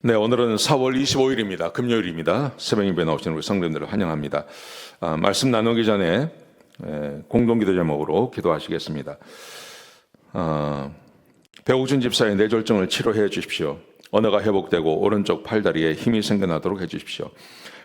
네, 오늘은 4월 25일입니다. 금요일입니다. 새벽 예배 나오시는 우리 성도님들을 환영합니다. 말씀 나누기 전에 공동기도 제목으로 기도하시겠습니다. 배우준 집사의 뇌졸중을 치료해 주십시오. 언어가 회복되고 오른쪽 팔다리에 힘이 생겨나도록 해 주십시오.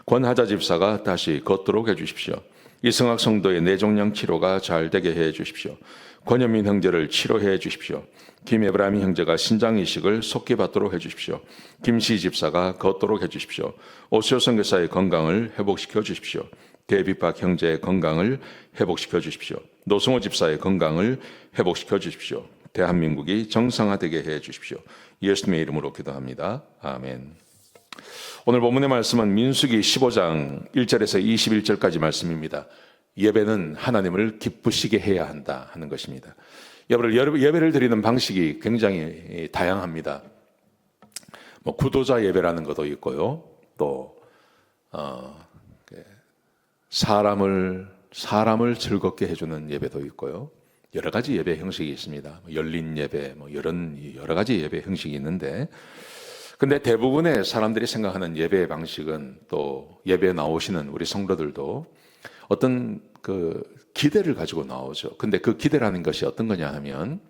권하자 집사가 다시 걷도록 해 주십시오. 이승학 성도의 뇌종양 치료가 잘 되게 해 주십시오. 권현민 형제를 치료해 주십시오. 김에브라임 형제가 신장 이식을 속히 받도록 해 주십시오. 김시 집사가 걷도록 해 주십시오. 오시오 선교사의 건강을 회복시켜 주십시오. 대비박 형제의 건강을 회복시켜 주십시오. 노승호 집사의 건강을 회복시켜 주십시오. 대한민국이 정상화되게 해 주십시오. 예수님의 이름으로 기도합니다. 아멘. 오늘 본문의 말씀은 민수기 15장 1절에서 21절까지 말씀입니다. 예배는 하나님을 기쁘시게 해야 한다 하는 것입니다. 예배를 드리는 방식이 굉장히 다양합니다. 구도자 예배라는 것도 있고요. 또 사람을 즐겁게 해주는 예배도 있고요. 여러 가지 예배 형식이 있습니다. 열린 예배, 여러 가지 예배 형식이 있는데, 근데 대부분의 사람들이 생각하는 예배 방식은, 또 예배에 나오시는 우리 성도들도 어떤 기대를 가지고 나오죠. 근데 그 기대라는 것이 어떤 거냐 하면,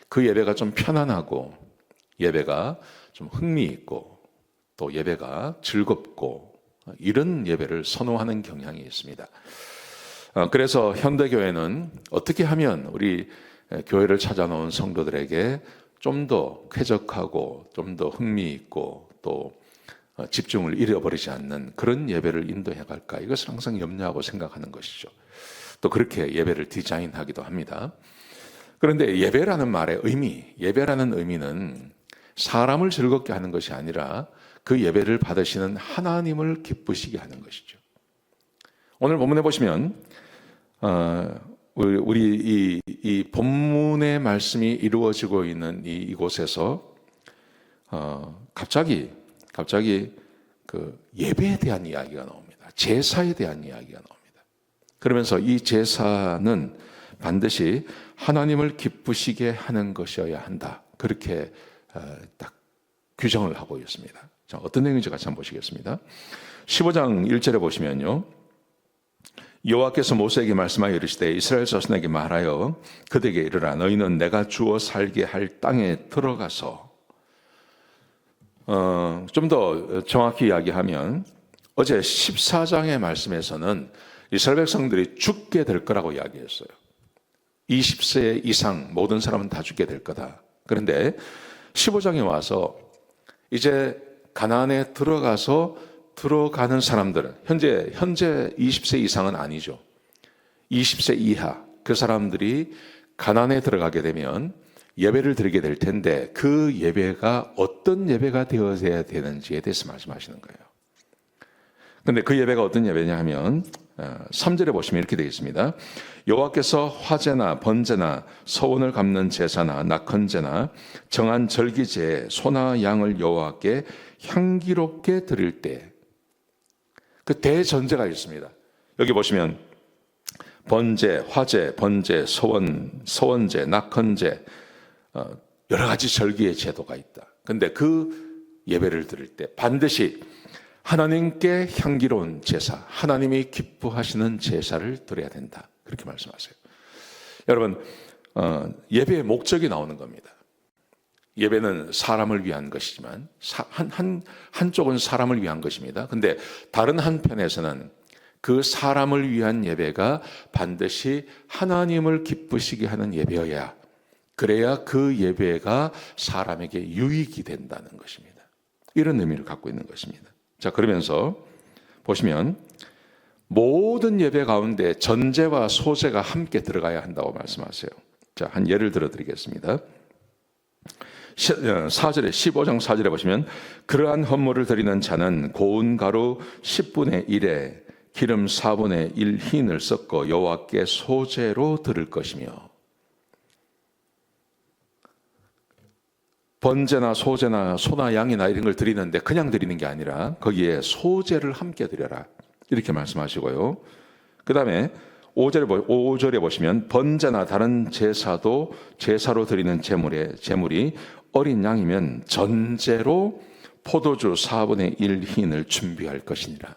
그 예배가 좀 편안하고, 예배가 좀 흥미있고, 또 예배가 즐겁고, 이런 예배를 선호하는 경향이 있습니다. 그래서 현대교회는 어떻게 하면 우리 교회를 찾아놓은 성도들에게 좀 더 쾌적하고 좀 더 흥미있고 또 집중을 잃어버리지 않는 그런 예배를 인도해 갈까, 이것을 항상 염려하고 생각하는 것이죠. 또 그렇게 예배를 디자인하기도 합니다. 그런데 예배라는 말의 예배라는 의미는 사람을 즐겁게 하는 것이 아니라 그 예배를 받으시는 하나님을 기쁘시게 하는 것이죠. 오늘 본문에 보시면 우리 이 본문의 말씀이 이루어지고 있는 이곳에서 갑자기 그 예배에 대한 이야기가 나옵니다. 제사에 대한 이야기가 나옵니다. 그러면서 이 제사는 반드시 하나님을 기쁘시게 하는 것이어야 한다, 그렇게 딱 규정을 하고 있습니다. 자, 어떤 내용인지 같이 한번 보시겠습니다. 15장 1절에 보시면요, 여호와께서 모세에게 말씀하여 이르시되 이스라엘 자손에게 말하여 그들에게 이르라, 너희는 내가 주어 살게 할 땅에 들어가서, 좀 더 정확히 이야기하면 어제 14장의 말씀에서는 이스라엘 백성들이 죽게 될 거라고 이야기했어요. 20세 이상 모든 사람은 다 죽게 될 거다. 그런데 15장에 와서 이제 가나안에 들어가는 사람들은 현재 20세 이상은 아니죠. 20세 이하 그 사람들이 가나안에 들어가게 되면 예배를 드리게 될 텐데, 그 예배가 어떤 예배가 되어야 되는지에 대해서 말씀하시는 거예요. 그런데 그 예배가 어떤 예배냐 하면 3절에 보시면 이렇게 되어 있습니다. 여호와께서 화제나 번제나 서원을 갚는 제사나 낙헌제나 정한 절기제에 소나 양을 여호와께 향기롭게 드릴 때, 그 대전제가 있습니다. 여기 보시면 번제, 화제, 번제, 서원제, 낙헌제, 여러 가지 절기의 제도가 있다. 그런데 그 예배를 드릴 때 반드시 하나님께 향기로운 제사, 하나님이 기뻐하시는 제사를 드려야 된다, 그렇게 말씀하세요. 여러분, 예배의 목적이 나오는 겁니다. 예배는 사람을 위한 것이지만 한쪽은 사람을 위한 것입니다. 근데 다른 한편에서는 그 사람을 위한 예배가 반드시 하나님을 기쁘시게 하는 예배여야, 그래야 그 예배가 사람에게 유익이 된다는 것입니다. 이런 의미를 갖고 있는 것입니다. 자, 그러면서 보시면 모든 예배 가운데 전제와 소제가 함께 들어가야 한다고 말씀하세요. 자, 한 예를 들어 드리겠습니다. 15장 4절에 보시면 그러한 헌물을 드리는 자는 고운 가루 10분의 1에 기름 4분의 1 흰을 섞어 여호와께 소제로 드릴 것이며, 번제나 소제나 소나 양이나 이런 걸 드리는데 그냥 드리는 게 아니라 거기에 소제를 함께 드려라, 이렇게 말씀하시고요. 그 다음에 5절에 보시면 번제나 다른 제사도 제사로 드리는 제물이 어린 양이면 전제로 포도주 4분의 1 흰을 준비할 것이니라.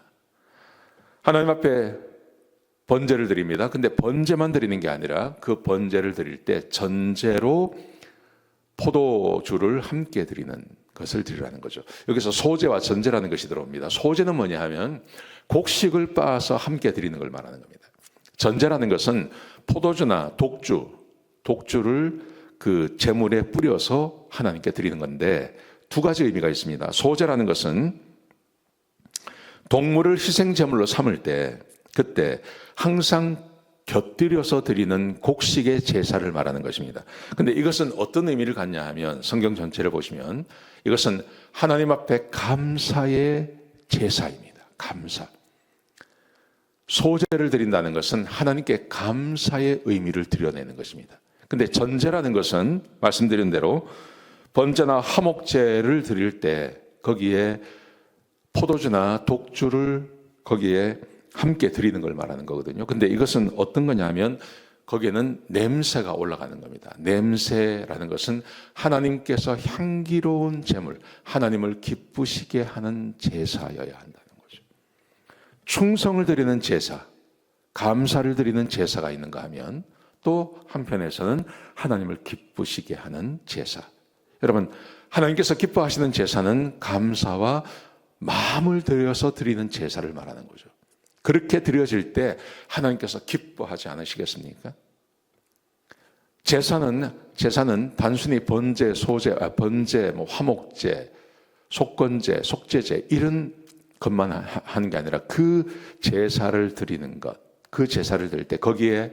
하나님 앞에 번제를 드립니다. 근데 번제만 드리는 게 아니라 그 번제를 드릴 때 전제로 포도주를 함께 드리는 것을 드리라는 거죠. 여기서 소제와 전제라는 것이 들어옵니다. 소제는 뭐냐 하면 곡식을 빻아서 함께 드리는 걸 말하는 겁니다. 전제라는 것은 포도주나 독주를 그 제물에 뿌려서 하나님께 드리는 건데 두 가지 의미가 있습니다. 소제라는 것은 동물을 희생 제물로 삼을 때 그때 항상 곁들여서 드리는 곡식의 제사를 말하는 것입니다. 근데 이것은 어떤 의미를 갖냐 하면 성경 전체를 보시면 이것은 하나님 앞에 감사의 제사입니다. 감사. 소제를 드린다는 것은 하나님께 감사의 의미를 드려내는 것입니다. 근데 전제라는 것은 말씀드린 대로 번제나 화목제를 드릴 때 거기에 포도주나 독주를 거기에 함께 드리는 걸 말하는 거거든요. 근데 이것은 어떤 거냐면 거기에는 냄새가 올라가는 겁니다. 냄새라는 것은 하나님께서 향기로운 제물, 하나님을 기쁘시게 하는 제사여야 한다는 거죠. 충성을 드리는 제사, 감사를 드리는 제사가 있는가 하면 또 한편에서는 하나님을 기쁘시게 하는 제사. 여러분, 하나님께서 기뻐하시는 제사는 감사와 마음을 들여서 드리는 제사를 말하는 거죠. 그렇게 드려질 때 하나님께서 기뻐하지 않으시겠습니까? 제사는 단순히 번제, 화목제, 속건제, 속죄제 이런 것만 하는 게 아니라 그 제사를 드리는 것, 그 제사를 드릴 때 거기에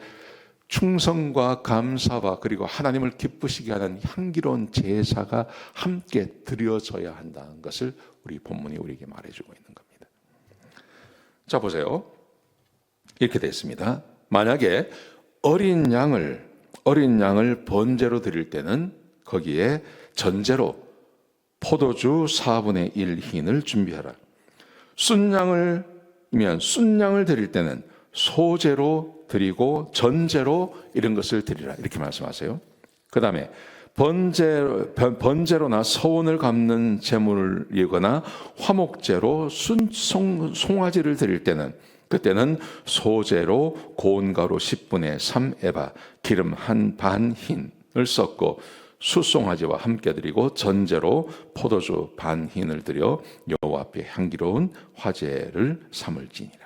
충성과 감사와 그리고 하나님을 기쁘시게 하는 향기로운 제사가 함께 드려져야 한다는 것을 우리 본문이 우리에게 말해주고 있는 겁니다. 자, 보세요. 이렇게 되어 있습니다. 만약에 어린 양을 번제로 드릴 때는 거기에 전제로 포도주 4분의 1 흰을 준비하라. 순양을 드릴 때는 소제로 드리고 전제로 이런 것을 드리라. 이렇게 말씀하세요. 그 다음에 번제로나 서원을 갚는 제물이거나 화목제로 송아지를 드릴 때는 그때는 소제로 고운 가루 10분의 3 에바 기름 한 반 흰을 섞고 수송아지와 함께 드리고 전제로 포도주 반 흰을 드려 여호와 앞에 향기로운 화제를 삼을지니라.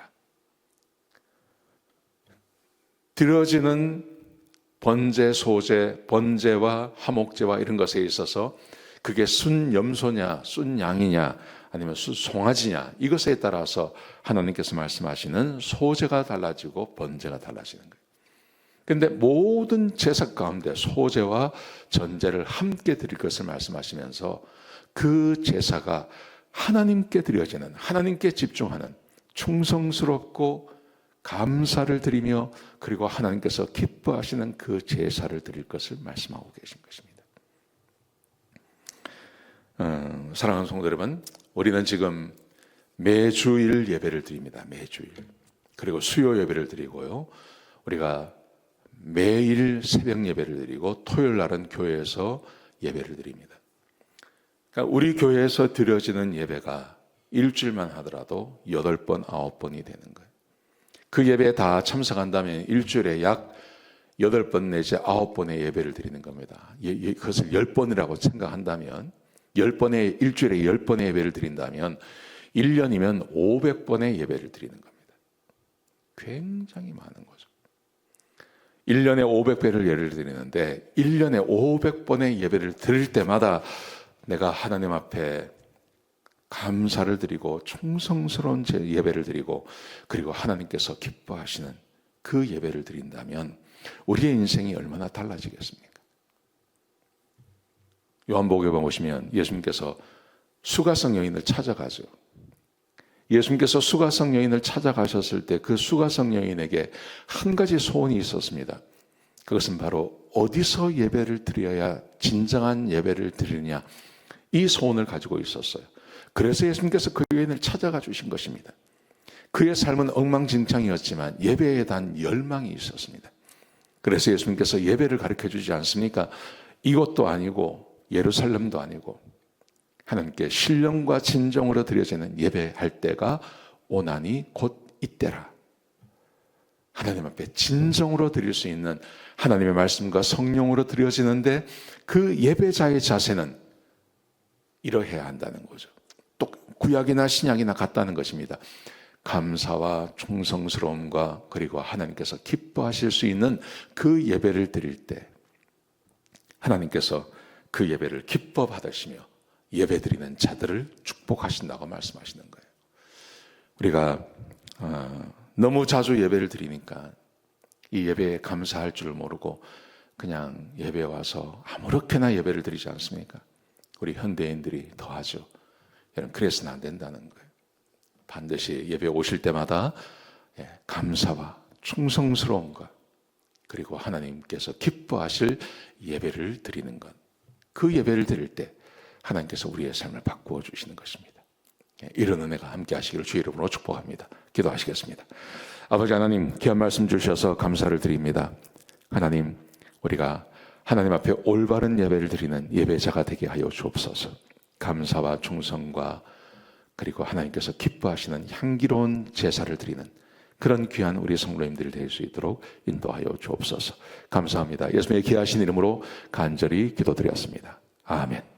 드려지는 번제, 소제, 번제와 화목제와 이런 것에 있어서 그게 순염소냐, 순양이냐, 아니면 순송아지냐 이것에 따라서 하나님께서 말씀하시는 소제가 달라지고 번제가 달라지는 거예요. 그런데 모든 제사 가운데 소제와 전제를 함께 드릴 것을 말씀하시면서 그 제사가 하나님께 드려지는, 하나님께 집중하는 충성스럽고 감사를 드리며 그리고 하나님께서 기뻐하시는 그 제사를 드릴 것을 말씀하고 계신 것입니다. 사랑하는 성도 여러분, 우리는 지금 매주일 예배를 드립니다. 매주일. 그리고 수요 예배를 드리고요. 우리가 매일 새벽 예배를 드리고 토요일 날은 교회에서 예배를 드립니다. 그러니까 우리 교회에서 드려지는 예배가 일주일만 하더라도 8번, 9번이 되는 거예요. 그 예배에 다 참석한다면 일주일에 약 8번 내지 9번의 예배를 드리는 겁니다. 그것을 10번이라고 생각한다면 일주일에 10번의 예배를 드린다면 1년이면 500번의 예배를 드리는 겁니다. 굉장히 많은 거죠. 1년에 500배를 예배를 드리는데 1년에 500번의 예배를 드릴 때마다 내가 하나님 앞에 감사를 드리고 충성스러운 예배를 드리고 그리고 하나님께서 기뻐하시는 그 예배를 드린다면 우리의 인생이 얼마나 달라지겠습니까? 요한복음에 보시면 예수님께서 수가성 여인을 찾아가죠. 예수님께서 수가성 여인을 찾아가셨을 때 그 수가성 여인에게 한 가지 소원이 있었습니다. 그것은 바로 어디서 예배를 드려야 진정한 예배를 드리느냐, 이 소원을 가지고 있었어요. 그래서 예수님께서 그 여인을 찾아가 주신 것입니다. 그의 삶은 엉망진창이었지만 예배에 대한 열망이 있었습니다. 그래서 예수님께서 예배를 가르쳐 주지 않습니까? 이것도 아니고 예루살렘도 아니고 하나님께 신령과 진정으로 드려지는 예배할 때가 오나니 곧 이때라. 하나님 앞에 진정으로 드릴 수 있는 하나님의 말씀과 성령으로 드려지는데 그 예배자의 자세는 이러해야 한다는 거죠. 또 구약이나 신약이나 같다는 것입니다. 감사와 충성스러움과 그리고 하나님께서 기뻐하실 수 있는 그 예배를 드릴 때 하나님께서 그 예배를 기뻐 받으시며 예배 드리는 자들을 축복하신다고 말씀하시는 거예요. 우리가 너무 자주 예배를 드리니까 이 예배에 감사할 줄 모르고 그냥 예배에 와서 아무렇게나 예배를 드리지 않습니까? 우리 현대인들이 더하죠. 여러분, 그래서는 안 된다는 거예요. 반드시 예배 오실 때마다 감사와 충성스러움과 그리고 하나님께서 기뻐하실 예배를 드리는 것, 그 예배를 드릴 때 하나님께서 우리의 삶을 바꾸어 주시는 것입니다. 이런 은혜가 함께 하시기를 주의 이름으로 축복합니다. 기도하시겠습니다. 아버지 하나님, 귀한 말씀 주셔서 감사를 드립니다. 하나님, 우리가 하나님 앞에 올바른 예배를 드리는 예배자가 되게 하여 주옵소서. 감사와 충성과 그리고 하나님께서 기뻐하시는 향기로운 제사를 드리는 그런 귀한 우리 성도님들이 될 수 있도록 인도하여 주옵소서. 감사합니다. 예수님의 귀하신 이름으로 간절히 기도드렸습니다. 아멘.